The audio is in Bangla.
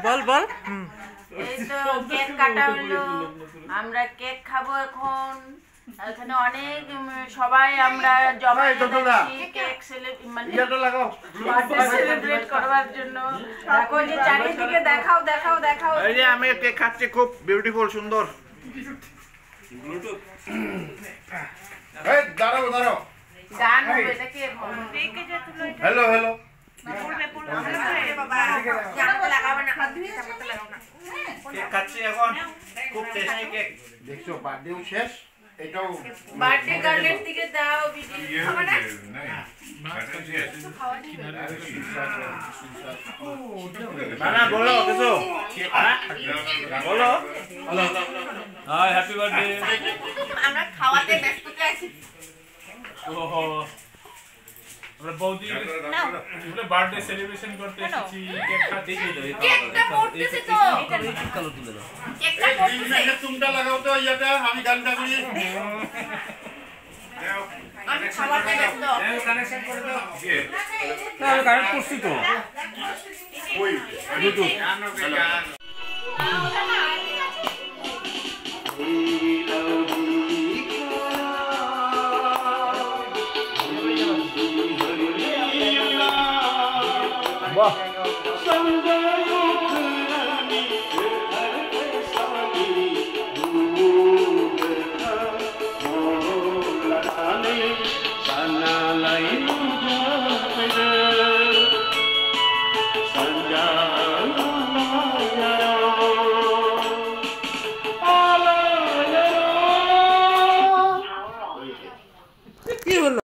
বল বল। এই তো কেক কাটা হলো, আমরা কেক খাবো এখন। এখানে অনেক সবাই আমরা জমা হয়েছি কেক সেলিব্রেট করবার জন্য। দেখো যে চারিদিকে দেখাও দেখাও দেখাও। এই যে আমি কেক খাচ্ছি, খুব বিউটিফুল সুন্দর। দাঁড়াও দাঁড়াও, গান হবে নাকি? Hello hello. কেক খাচ্ছি এখন, খুব টেস্টি কেক। দেখছো বার্থডেও শেষ, এটাও বার্থডে গার্লের দিকে দাও ভিডিও। না বলো কিছু, বলো। High happy birthday. আমরা খাওয়াতে ব্যস্ত আছি। ওহো, আমরা বৌদি আমরা বার্থডে সেলিব্রেশন করতে এসেছি, কেক খাচ্ছি। কেকটা পড়তেছে তো, এটা কালো তুলে দাও। কেকটা পড়তেছে, তুমটা লাগাও তো ইয়াটা, আমি গানটা করি। আমি খাওয়াতে ব্যস্ত। কানেকশন করে দাও। না আমি কানেক্ট করছি তো। ওই ব্লুটুথ গান। বাহ, কি হলো?